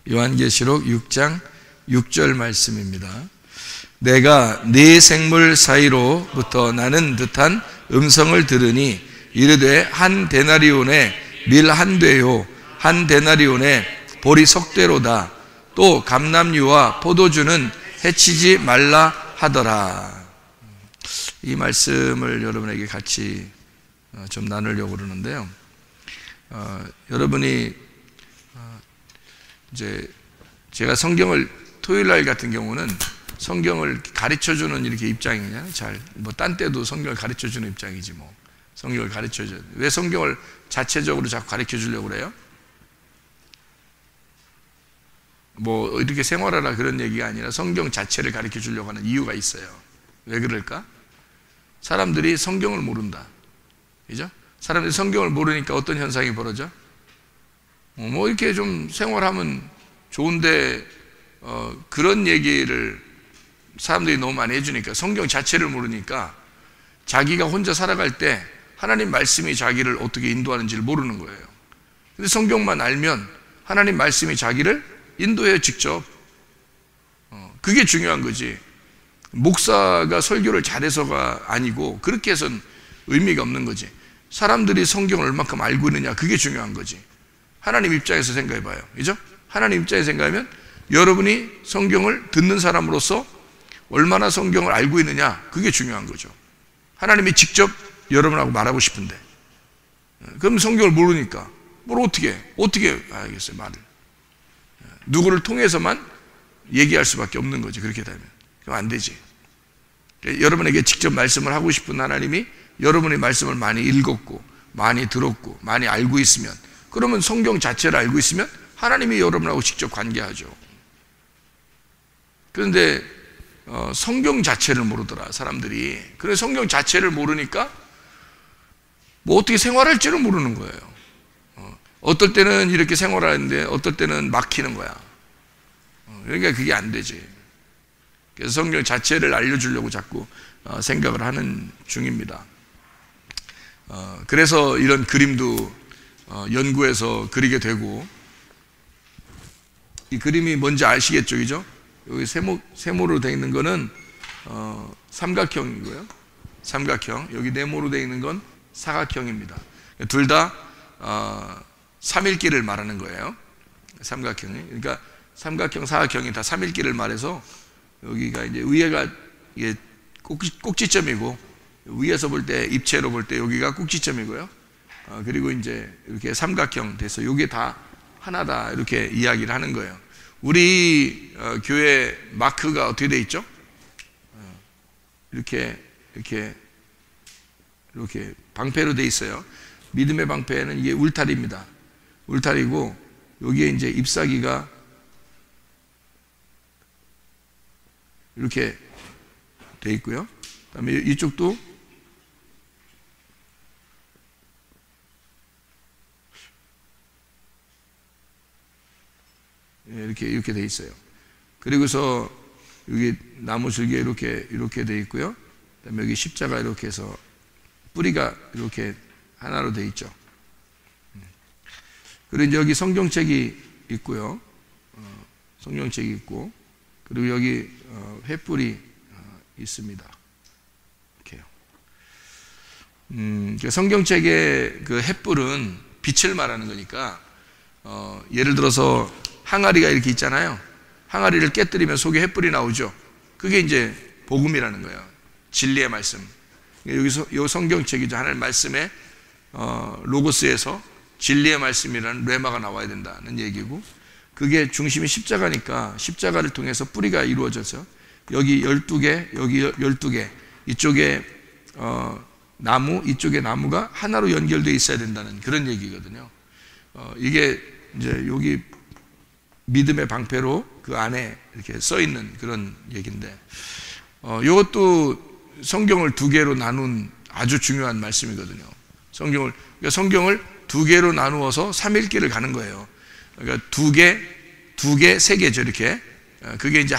요한계시록 6장 6절 말씀입니다. 내가 네 생물 사이로부터 나는 듯한 음성을 들으니 이르되 한 데나리온에 밀 한 되요 한 데나리온에 보리 석 되로다. 또 감람류와 포도주는 해치지 말라 하더라. 이 말씀을 여러분에게 같이 좀 나누려고 그러는데요. 여러분이 이제 제가 성경을 토요일 날 같은 경우는 성경을 가르쳐주는 이렇게 입장이냐, 뭐 딴 때도 성경을 가르쳐주는 입장이지 뭐 성경을 가르쳐줘. 왜 성경을 자체적으로 자꾸 가르쳐주려고 그래요? 뭐 이렇게 생활하라 그런 얘기가 아니라 성경 자체를 가르쳐주려고 하는 이유가 있어요. 왜 그럴까? 사람들이 성경을 모른다, 그죠? 사람들이 성경을 모르니까 어떤 현상이 벌어져? 뭐 이렇게 좀 생활하면 좋은데 그런 얘기를 사람들이 너무 많이 해주니까 성경 자체를 모르니까 자기가 혼자 살아갈 때 하나님 말씀이 자기를 어떻게 인도하는지를 모르는 거예요. 근데 성경만 알면 하나님 말씀이 자기를 인도해요, 직접. 그게 중요한 거지. 목사가 설교를 잘해서가 아니고 그렇게 해서는 의미가 없는 거지. 사람들이 성경을 얼마큼 알고 있느냐, 그게 중요한 거지. 하나님 입장에서 생각해 봐요, 그죠? 하나님 입장에서 생각하면 여러분이 성경을 듣는 사람으로서 얼마나 성경을 알고 있느냐, 그게 중요한 거죠. 하나님이 직접 여러분하고 말하고 싶은데 그럼 성경을 모르니까 뭘 어떻게 알겠어요, 말을. 누구를 통해서만 얘기할 수밖에 없는 거지. 그렇게 되면 그럼 안 되지. 여러분에게 직접 말씀을 하고 싶은 하나님이 여러분의 말씀을 많이 읽었고 많이 들었고 많이 알고 있으면, 그러면 성경 자체를 알고 있으면 하나님이 여러분하고 직접 관계하죠. 그런데 성경 자체를 모르더라, 사람들이. 그래서 성경 자체를 모르니까 뭐 어떻게 생활할지를 모르는 거예요. 어떨 때는 이렇게 생활하는데 어떨 때는 막히는 거야. 그러니까 그게 안 되지. 그래서 성경 자체를 알려주려고 자꾸 생각을 하는 중입니다. 그래서 이런 그림도 연구해서 그리게 되고, 이 그림이 뭔지 아시겠죠, 그죠? 여기 세모로 되어 있는 거는 삼각형이고요. 삼각형. 여기 네모로 되어 있는 건 사각형입니다. 둘 다 3일기를 말하는 거예요. 삼각형이. 그러니까 삼각형, 사각형이 다 3일기를 말해서 여기가 이제 위에가 이게 꼭지점이고 위에서 볼 때, 입체로 볼 때 여기가 꼭지점이고요. 그리고 이제 이렇게 삼각형 돼서 이게 다 하나다, 이렇게 이야기를 하는 거예요. 우리 교회 마크가 어떻게 돼 있죠? 이렇게 방패로 돼 있어요. 믿음의 방패는 이게 울타리입니다. 울타리고 여기에 이제 잎사귀가 이렇게 돼 있고요. 그다음에 이쪽도 이렇게 돼 있어요. 그리고서 여기 나무 줄기에 이렇게 돼 있고요. 그다음에 여기 십자가 이렇게 해서 뿌리가 이렇게 하나로 돼 있죠. 그리고 이제 여기 성경책이 있고요. 성경책이 있고, 그리고 여기 횃불이 있습니다. 이렇게요. 성경책의 그 횃불은 빛을 말하는 거니까, 예를 들어서 항아리가 이렇게 있잖아요. 항아리를 깨뜨리면 속에 횃불이 나오죠. 그게 이제 복음이라는 거예요. 진리의 말씀. 여기서 이 성경책이죠. 하나님 말씀의 로고스에서 진리의 말씀이라는 레마가 나와야 된다는 얘기고, 그게 중심이 십자가니까 십자가를 통해서 뿌리가 이루어져서 여기 12개, 여기 12개, 이쪽에 나무, 이쪽에 나무가 하나로 연결되어 있어야 된다는 그런 얘기거든요. 이게 이제 여기 믿음의 방패로 그 안에 이렇게 써 있는 그런 얘기인데, 이것도 성경을 두 개로 나눈 아주 중요한 말씀이거든요. 성경을 두 개로 나누어서 삼일기를 가는 거예요. 그러니까 두 개, 세 개죠, 이렇게. 그게 이제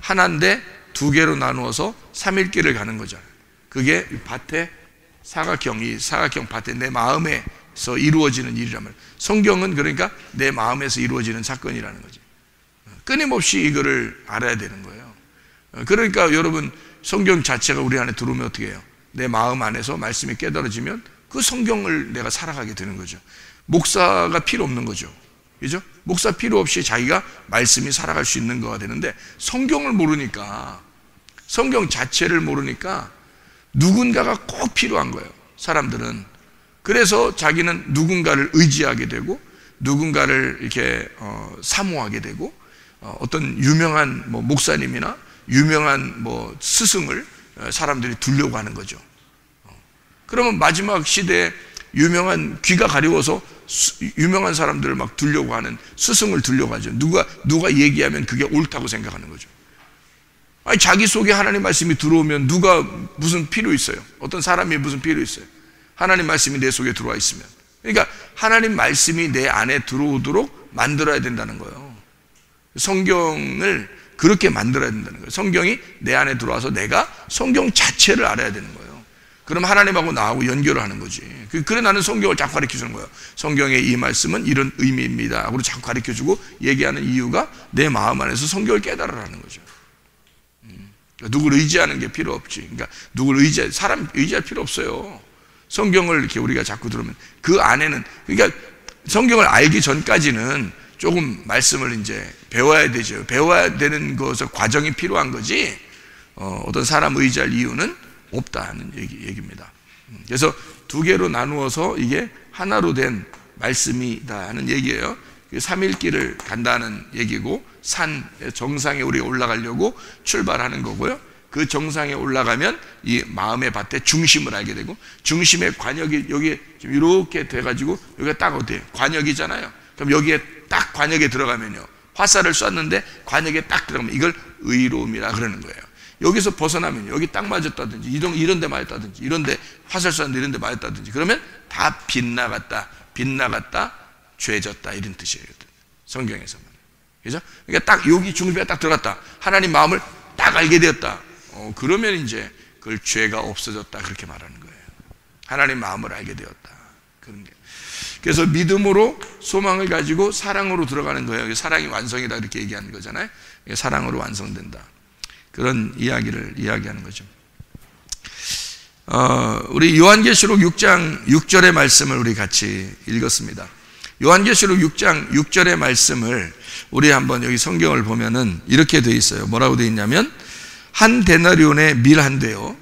하나인데 두 개로 나누어서 삼일기를 가는 거죠. 그게 밭에 이 사각형 밭에 내 마음에서 이루어지는 일이라면, 성경은 그러니까 내 마음에서 이루어지는 사건이라는 거죠. 끊임없이 이거를 알아야 되는 거예요. 그러니까 여러분, 성경 자체가 우리 안에 들어오면 어떻게 해요? 내 마음 안에서 말씀이 깨달아지면 그 성경을 내가 살아가게 되는 거죠. 목사가 필요 없는 거죠. 그죠? 목사 필요 없이 자기가 말씀이 살아갈 수 있는 거가 되는데, 성경을 모르니까, 성경 자체를 모르니까 누군가가 꼭 필요한 거예요, 사람들은. 그래서 자기는 누군가를 의지하게 되고, 누군가를 이렇게 사모하게 되고, 어떤 유명한 목사님이나 유명한 스승을 사람들이 두려고 하는 거죠. 그러면 마지막 시대에 유명한, 귀가 가려워서 유명한 사람들을 막 두려고 하는, 스승을 두려고 하죠. 누가 얘기하면 그게 옳다고 생각하는 거죠. 아니, 자기 속에 하나님 말씀이 들어오면 누가 무슨 필요 있어요? 어떤 사람이 무슨 필요 있어요? 하나님 말씀이 내 속에 들어와 있으면. 그러니까 하나님 말씀이 내 안에 들어오도록 만들어야 된다는 거예요. 성경을 그렇게 만들어야 된다는 거예요. 성경이 내 안에 들어와서 내가 성경 자체를 알아야 되는 거예요. 그럼 하나님하고 나하고 연결을 하는 거지. 그래 나는 성경을 자꾸 가르쳐주는 거예요. 성경의 이 말씀은 이런 의미입니다 하고 자꾸 가르쳐주고 얘기하는 이유가 내 마음 안에서 성경을 깨달으라는 거죠. 누구를 의지하는 게 필요 없지. 그러니까 사람 의지할 필요 없어요. 성경을 이렇게 우리가 자꾸 들으면 그 안에는, 그러니까 성경을 알기 전까지는 조금 말씀을 이제 배워야 되죠. 배워야 되는 것에 과정이 필요한 거지, 어떤 사람 의지할 이유는 없다는 얘기입니다. 그래서 두 개로 나누어서 이게 하나로 된 말씀이다 하는 얘기예요. 삼일길을 간다는 얘기고, 산 정상에 우리가 올라가려고 출발하는 거고요. 그 정상에 올라가면 이 마음의 밭의 중심을 알게 되고, 중심의 관역이 여기 이렇게 돼가지고 여기가 딱 어때요? 관역이잖아요. 그럼 여기에 딱 관역에 들어가면요, 화살을 쐈는데 관역에 딱 들어가면 이걸 의로움이라 그러는 거예요. 여기서 벗어나면 여기 딱 맞았다든지 이런 데 맞았다든지, 이런 데 화살 쐈는데 이런 데 맞았다든지, 그러면 다 빗나갔다 죄졌다 이런 뜻이에요, 성경에서만. 그죠? 그러니까 딱 여기 중심에 딱 들어갔다, 하나님 마음을 딱 알게 되었다, 그러면 이제 그걸 죄가 없어졌다 그렇게 말하는 거예요. 하나님 마음을 알게 되었다, 그런 게. 그래서 믿음으로 소망을 가지고 사랑으로 들어가는 거예요. 사랑이 완성이다 이렇게 얘기하는 거잖아요. 사랑으로 완성된다, 그런 이야기를 이야기하는 거죠. 우리 요한계시록 6장 6절의 말씀을 우리 같이 읽었습니다. 요한계시록 6장 6절의 말씀을 우리 한번 여기 성경을 보면은 이렇게 되어 있어요. 뭐라고 되어 있냐면, 한 데나리온의 밀 한 대요,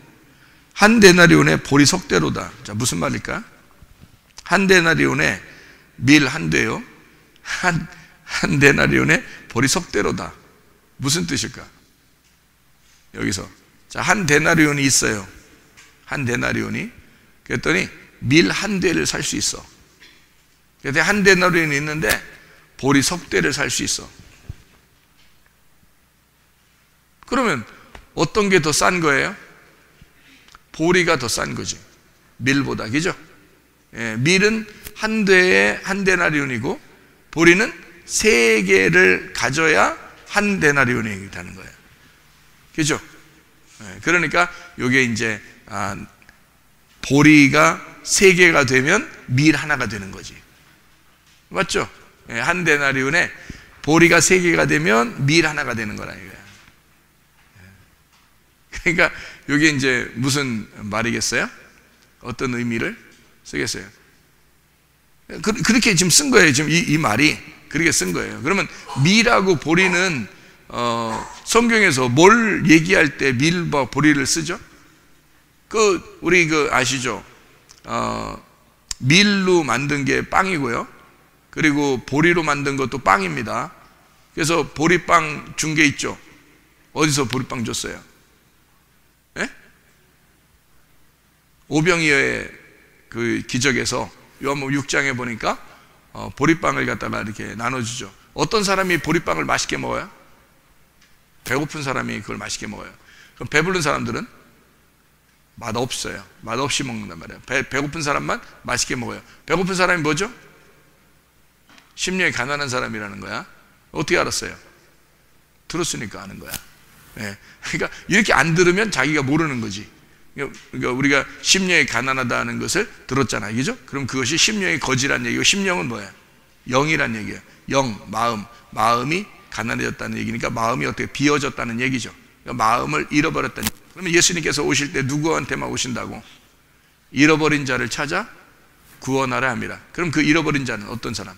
한 데나리온의 보리 석대로다. 자, 무슨 말일까? 한 데나리온의 밀 한 대요, 한 데나리온의 보리 석대로다. 무슨 뜻일까? 여기서 자, 한 데나리온이 있어요. 한 데나리온이. 그랬더니 밀 한 대를 살 수 있어. 그래서 한 데나리온이 있는데 보리 석대를 살 수 있어. 그러면 어떤 게 더 싼 거예요? 보리가 더 싼 거지, 밀보다. 그죠? 예, 밀은 한 대에 한 데나리온이고, 보리는 3개를 가져야 한 데나리온이 되는 거예요. 그죠? 예, 그러니까 이게 이제 보리가 3개가 되면 밀 하나가 되는 거지. 맞죠? 예, 한 데나리온에 보리가 3개가 되면 밀 하나가 되는 거라 이거야. 그러니까 이게 이제 무슨 말이겠어요? 어떤 의미를 쓰겠어요? 그렇게 지금 쓴 거예요. 지금 이 말이 그렇게 쓴 거예요. 그러면 밀하고 보리는 성경에서 뭘 얘기할 때 밀과 보리를 쓰죠? 우리 아시죠? 밀로 만든 게 빵이고요, 그리고 보리로 만든 것도 빵입니다. 그래서 보리빵 준 게 있죠. 어디서 보리빵 줬어요? 예? 오병이어의 그 기적에서 요한복음 6장에 보니까 보리빵을 갖다가 이렇게 나눠주죠. 어떤 사람이 보리빵을 맛있게 먹어요? 배고픈 사람이 그걸 맛있게 먹어요. 그럼 배부른 사람들은 맛없어요. 맛없이 먹는단 말이에요. 배고픈 사람만 맛있게 먹어요. 배고픈 사람이 뭐죠? 심령이 가난한 사람이라는 거야. 어떻게 알았어요? 들었으니까 아는 거야. 네. 그러니까 이렇게 안 들으면 자기가 모르는 거지. 그러니까 우리가 심령이 가난하다는 것을 들었잖아요, 그죠? 그럼 그것이 심령이 거지란 얘기고, 심령은 뭐야? 영이란 얘기예요. 영, 마음이 가난해졌다는 얘기니까 마음이 어떻게 비어졌다는 얘기죠. 그러니까 마음을 잃어버렸다는 얘기죠. 그러면 예수님께서 오실 때 누구한테만 오신다고? 잃어버린 자를 찾아 구원하라 합니다. 그럼 그 잃어버린 자는 어떤 사람?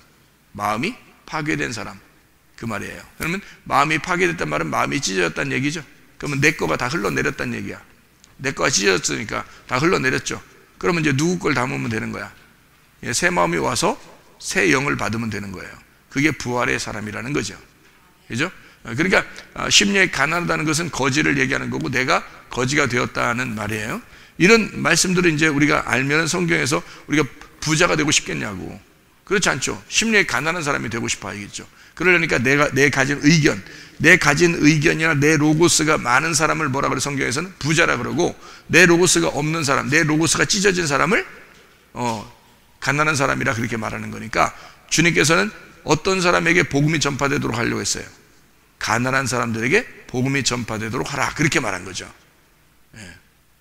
마음이 파괴된 사람, 그 말이에요. 그러면 마음이 파괴됐단 말은 마음이 찢어졌다는 얘기죠. 그러면 내 거가 다 흘러내렸다는 얘기야. 내 거가 찢어졌으니까 다 흘러내렸죠. 그러면 이제 누구 걸 담으면 되는 거야? 새 마음이 와서 새 영을 받으면 되는 거예요. 그게 부활의 사람이라는 거죠. 그죠? 그러니까 심령이 가난하다는 것은 거지를 얘기하는 거고 내가 거지가 되었다는 말이에요. 이런 말씀들을 이제 우리가 알면 성경에서 우리가 부자가 되고 싶겠냐고. 그렇지 않죠. 심령이 가난한 사람이 되고 싶어 하겠죠. 그러려니까 내 가진 의견이나 내 로고스가 많은 사람을 뭐라 그래? 성경에서는 부자라 그러고, 내 로고스가 없는 사람, 내 로고스가 찢어진 사람을 가난한 사람이라 그렇게 말하는 거니까, 주님께서는 어떤 사람에게 복음이 전파되도록 하려고 했어요? 가난한 사람들에게 복음이 전파되도록 하라, 그렇게 말한 거죠.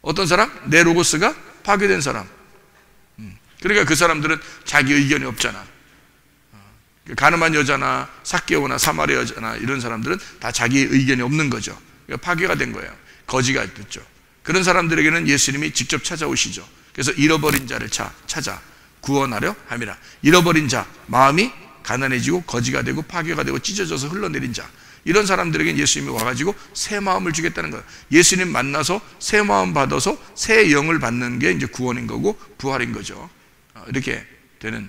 어떤 사람? 내 로고스가 파괴된 사람. 그러니까 그 사람들은 자기 의견이 없잖아. 가늠한 여자나 삭개오나 사마리아 여자나 이런 사람들은 다 자기 의견이 없는 거죠. 그러니까 파괴가 된 거예요. 거지가 됐죠. 그런 사람들에게는 예수님이 직접 찾아오시죠. 그래서 잃어버린 자를 찾아 구원하려 함이라. 잃어버린 자, 마음이 가난해지고 거지가 되고 파괴가 되고 찢어져서 흘러내린 자, 이런 사람들에게 예수님이 와가지고 새 마음을 주겠다는 거예요. 예수님 만나서 새 마음 받아서 새 영을 받는 게 이제 구원인 거고 부활인 거죠. 이렇게 되는.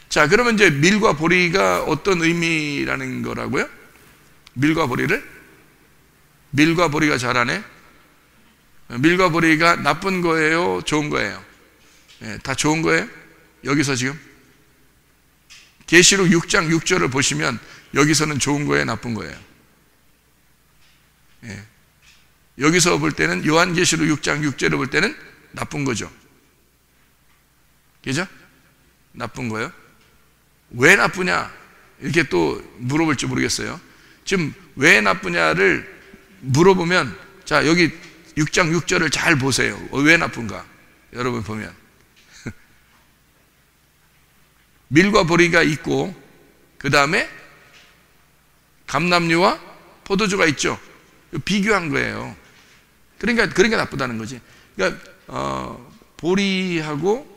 자, 그러면 이제 밀과 보리가 어떤 의미라는 거라고요? 밀과 보리를? 밀과 보리가 잘하네? 밀과 보리가 나쁜 거예요? 좋은 거예요? 다 좋은 거예요? 여기서 지금 계시록 6장 6절을 보시면 여기서는 좋은 거예요? 나쁜 거예요? 여기서 볼 때는 요한계시록 6장 6절을 볼 때는 나쁜 거죠. 그죠? 나쁜 거예요. 왜 나쁘냐? 이렇게 또 물어볼지 모르겠어요. 지금 왜 나쁘냐를 물어보면, 자, 여기 6장 6절을 잘 보세요. 왜 나쁜가? 여러분 보면 밀과 보리가 있고 그 다음에 감람류와 포도주가 있죠. 비교한 거예요. 그러니까 나쁘다는 거지. 그러니까 보리하고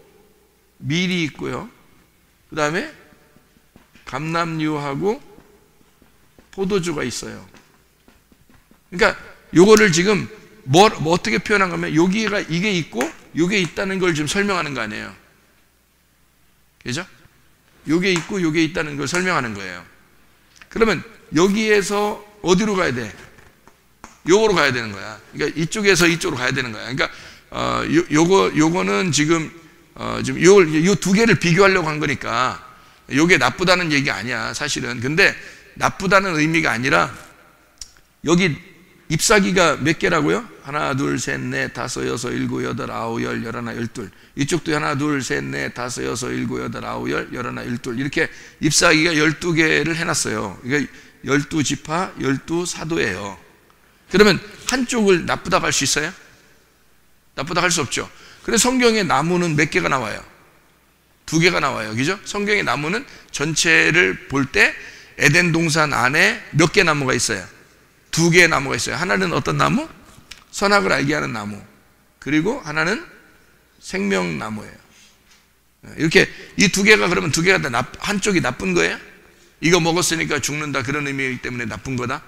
밀이 있고요. 그 다음에 감람류하고 포도주가 있어요. 그러니까 요거를 지금 뭐 어떻게 표현한 거면 여기가 이게 있고 요게 있다는 걸 지금 설명하는 거 아니에요. 그죠? 요게 있고 요게 있다는 걸 설명하는 거예요. 그러면 여기에서 어디로 가야 돼? 요거로 가야 되는 거야. 그러니까 이쪽에서 이쪽으로 가야 되는 거야. 그러니까 요거는 지금 요 두 개를 비교하려고 한 거니까 요게 나쁘다는 얘기 아니야, 사실은. 근데 나쁘다는 의미가 아니라 여기 잎사귀가 몇 개라고요? 하나, 둘, 셋, 넷, 다섯, 여섯, 일곱, 여덟, 아홉, 열, 열하나, 열둘. 이쪽도 하나, 둘, 셋, 넷, 다섯, 여섯, 일곱, 여덟, 아홉, 열, 열하나, 열둘. 이렇게 잎사귀가 12개를 해놨어요. 그러니까 12지파, 12사도예요. 그러면 한쪽을 나쁘다고 할 수 있어요? 나쁘다고 할 수 없죠. 그래서 성경에 나무는 몇 개가 나와요? 2개가 나와요. 그죠? 성경의 나무는 전체를 볼 때 에덴 동산 안에 몇 개 나무가 있어요? 2개의 나무가 있어요. 하나는 어떤 나무? 선악을 알게 하는 나무. 그리고 하나는 생명나무예요. 이렇게 이 2개가, 그러면 2개가 다 한쪽이 나쁜 거예요? 이거 먹었으니까 죽는다, 그런 의미이기 때문에 나쁜 거다?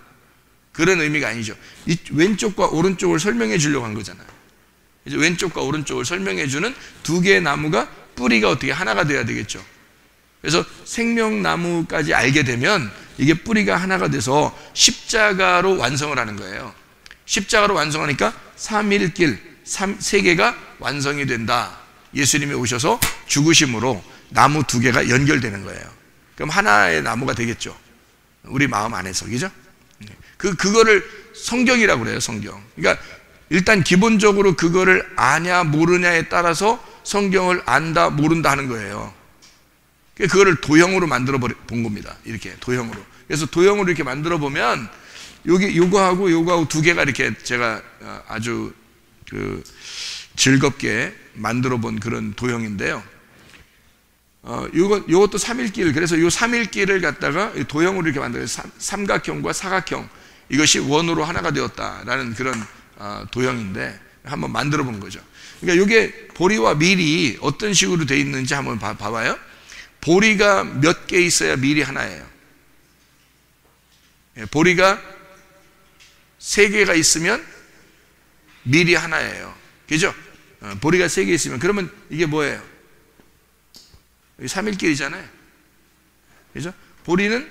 그런 의미가 아니죠. 이 왼쪽과 오른쪽을 설명해 주려고 한 거잖아요. 이제 왼쪽과 오른쪽을 설명해 주는 2개의 나무가 뿌리가 어떻게 하나가 돼야 되겠죠. 그래서 생명나무까지 알게 되면 이게 뿌리가 하나가 돼서 십자가로 완성을 하는 거예요. 십자가로 완성하니까 삼일길, 세계가 완성이 된다. 예수님이 오셔서 죽으심으로 나무 2개가 연결되는 거예요. 그럼 하나의 나무가 되겠죠. 우리 마음 안에서, 그죠? 그거를 성경이라고 그래요, 성경. 그러니까 일단 기본적으로 그거를 아냐 모르냐에 따라서 성경을 안다 모른다 하는 거예요. 그거를 도형으로 만들어 본 겁니다. 이렇게 도형으로. 그래서 도형으로 이렇게 만들어 보면 요거하고 2개가 이렇게 제가 아주 즐겁게 만들어 본 그런 도형인데요. 요것도 3일길. 그래서 요 3일길을 갖다가 도형으로 이렇게 만들어요. 삼각형과 사각형. 이것이 원으로 하나가 되었다라는 그런 도형인데 한번 만들어 본 거죠. 그러니까 이게 보리와 밀이 어떤 식으로 되어 있는지 한번 봐봐요. 보리가 몇 개 있어야 밀이 하나예요. 보리가 3개가 있으면 밀이 하나예요. 그죠? 보리가 3개 있으면 그러면 이게 뭐예요? 3일길이잖아요. 그죠? 보리는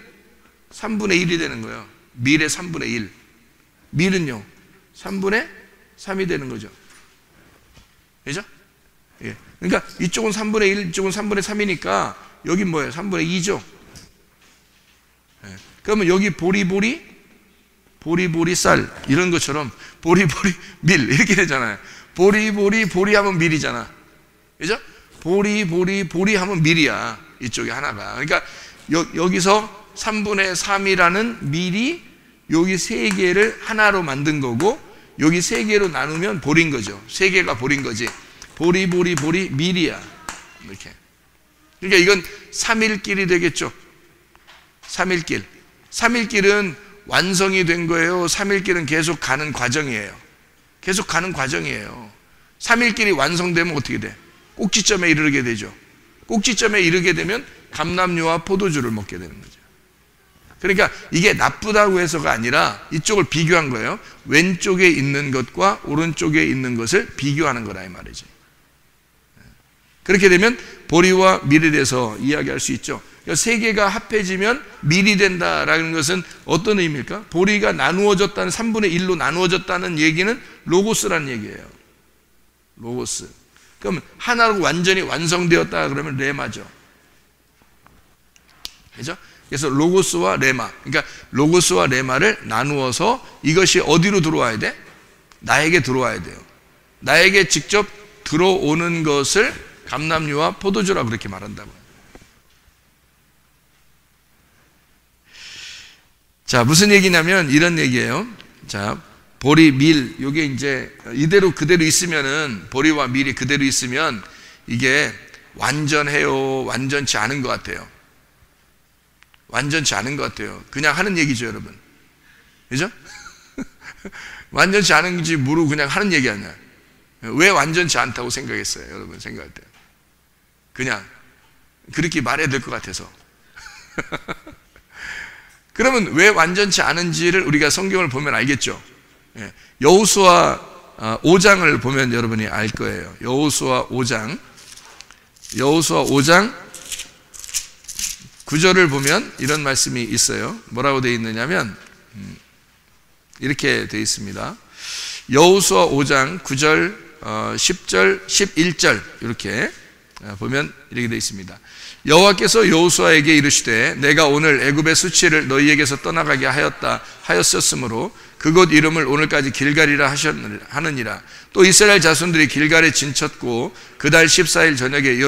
3분의 1이 되는 거예요. 밀의 3분의 1. 밀은요 3분의 3이 되는 거죠. 그죠? 예. 그러니까 이쪽은 3분의 1, 이쪽은 3분의 3이니까 여긴 뭐예요? 3분의 2죠. 예. 그러면 여기 보리보리 쌀 이런 것처럼 보리보리 밀 이렇게 되잖아요. 보리보리 보리 하면 밀이잖아. 그죠? 보리 하면 밀이야. 이쪽에 하나가. 그러니까 여기서 3분의 3이라는 밀이 여기 3개를 하나로 만든 거고 여기 3개로 나누면 보리인 거죠. 3개가 보리인 거지. 보리 밀이야. 이렇게. 그러니까 이건 3일길이 되겠죠. 3일길. 3일길은 완성이 된 거예요. 3일길은 계속 가는 과정이에요. 계속 가는 과정이에요. 3일길이 완성되면 어떻게 돼? 꼭지점에 이르게 되죠. 꼭지점에 이르게 되면 감람류와 포도주를 먹게 되는 거죠. 그러니까 이게 나쁘다고 해서가 아니라 이쪽을 비교한 거예요. 왼쪽에 있는 것과 오른쪽에 있는 것을 비교하는 거라 이 말이지. 그렇게 되면 보리와 밀에 대해서 이야기할 수 있죠. 그러니까 3개가 합해지면 밀이 된다라는 것은 어떤 의미일까? 보리가 나누어졌다는 3분의 1로 나누어졌다는 얘기는 로고스라는 얘기예요. 로고스. 그러면 하나로 완전히 완성되었다 그러면 레마죠. 그죠? 그래서 로고스와 레마. 그러니까 로고스와 레마를 나누어서 이것이 어디로 들어와야 돼? 나에게 들어와야 돼요. 나에게 직접 들어오는 것을 감람류와 포도주라 그렇게 말한다고요. 자, 무슨 얘기냐면 이런 얘기예요. 자, 보리, 밀, 요게 이제 이대로 그대로 있으면은 보리와 밀이 그대로 있으면 이게 완전해요? 완전치 않은 것 같아요? 완전치 않은 것 같아요. 그냥 하는 얘기죠, 여러분. 그죠? 완전치 않은지 모르고 그냥 하는 얘기 아니야. 왜 완전치 않다고 생각했어요, 여러분 생각할 때? 그냥 그렇게 말해야 될 것 같아서. 그러면 왜 완전치 않은지를 우리가 성경을 보면 알겠죠. 여호수아 5장을 보면 여러분이 알 거예요. 여호수아 5장 9절을 보면 이런 말씀이 있어요. 뭐라고 되어 있느냐면 이렇게 되어 있습니다. 여호수아 5장 9절 10절 11절 이렇게 보면 이렇게 되어 있습니다. 여호와께서 여호수아에게 이르시되 내가 오늘 애굽의 수치를 너희에게서 떠나가게 하였었으므로 그곳 이름을 오늘까지 길갈이라 하느니라. 또 이스라엘 자손들이 길갈에 진쳤고 그달 14일 저녁에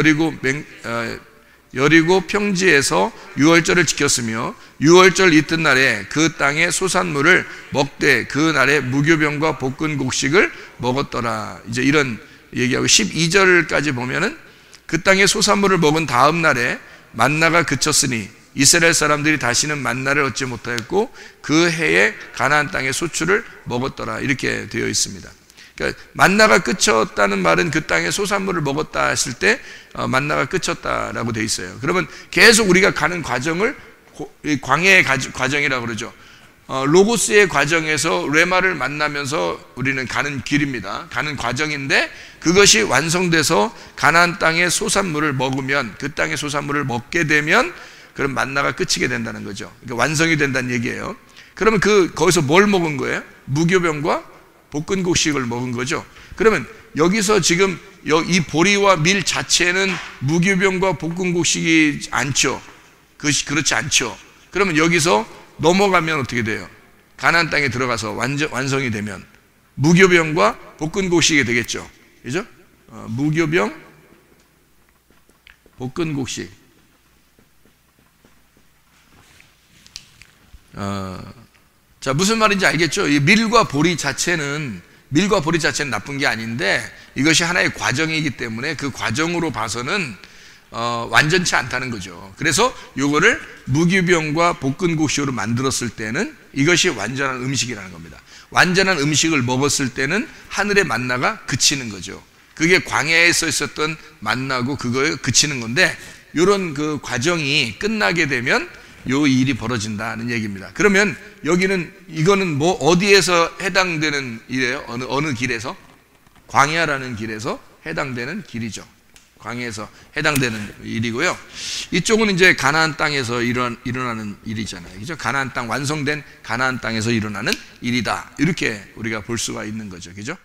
여리고 평지에서 유월절을 지켰으며 유월절 이튿날에 그 땅의 소산물을 먹되 그 날에 무교병과 볶은 곡식을 먹었더라. 이제 이런 얘기하고 12절까지 보면은 그 땅의 소산물을 먹은 다음 날에 만나가 그쳤으니 이스라엘 사람들이 다시는 만나를 얻지 못하였고 그 해에 가나안 땅의 소출을 먹었더라. 이렇게 되어 있습니다. 그러니까 만나가 그쳤다는 말은 그 땅의 소산물을 먹었다 했을 때 만나가 그쳤다라고 되어 있어요. 그러면 계속 우리가 가는 과정을 광야의 과정이라고 그러죠. 로고스의 과정에서 레마를 만나면서 우리는 가는 길입니다. 가는 과정인데 그것이 완성돼서 가나안 땅의 소산물을 먹으면 그 땅의 소산물을 먹게 되면 그럼 만나가 끝이게 된다는 거죠. 그러니까 완성이 된다는 얘기예요. 그러면 거기서 뭘 먹은 거예요? 무교병과 볶은 곡식을 먹은 거죠. 그러면 여기서 지금 이 보리와 밀 자체는 무교병과 볶은 곡식이 않죠. 그것이 그렇지 않죠. 그러면 여기서 넘어가면 어떻게 돼요? 가나안 땅에 들어가서 완성이 되면 무교병과 볶은 곡식이 되겠죠. 그죠? 무교병, 볶은 곡식. 자, 무슨 말인지 알겠죠? 이 밀과 보리 자체는 나쁜 게 아닌데 이것이 하나의 과정이기 때문에 그 과정으로 봐서는 완전치 않다는 거죠. 그래서 요거를 무기병과 볶은국식으로 만들었을 때는 이것이 완전한 음식이라는 겁니다. 완전한 음식을 먹었을 때는 하늘의 만나가 그치는 거죠. 그게 광야에서 있었던 만나고 그거에 그치는 건데, 요런 그 과정이 끝나게 되면 요 일이 벌어진다는 얘기입니다. 그러면 여기는 이거는 뭐 어디에서 해당되는 일이에요? 어느 길에서? 광야라는 길에서 해당되는 길이죠. 광야에서 해당되는 일이고요. 이쪽은 이제 가나안 땅에서 일어나는 일이잖아요. 그죠? 가나안 땅, 완성된 가나안 땅에서 일어나는 일이다. 이렇게 우리가 볼 수가 있는 거죠. 그죠?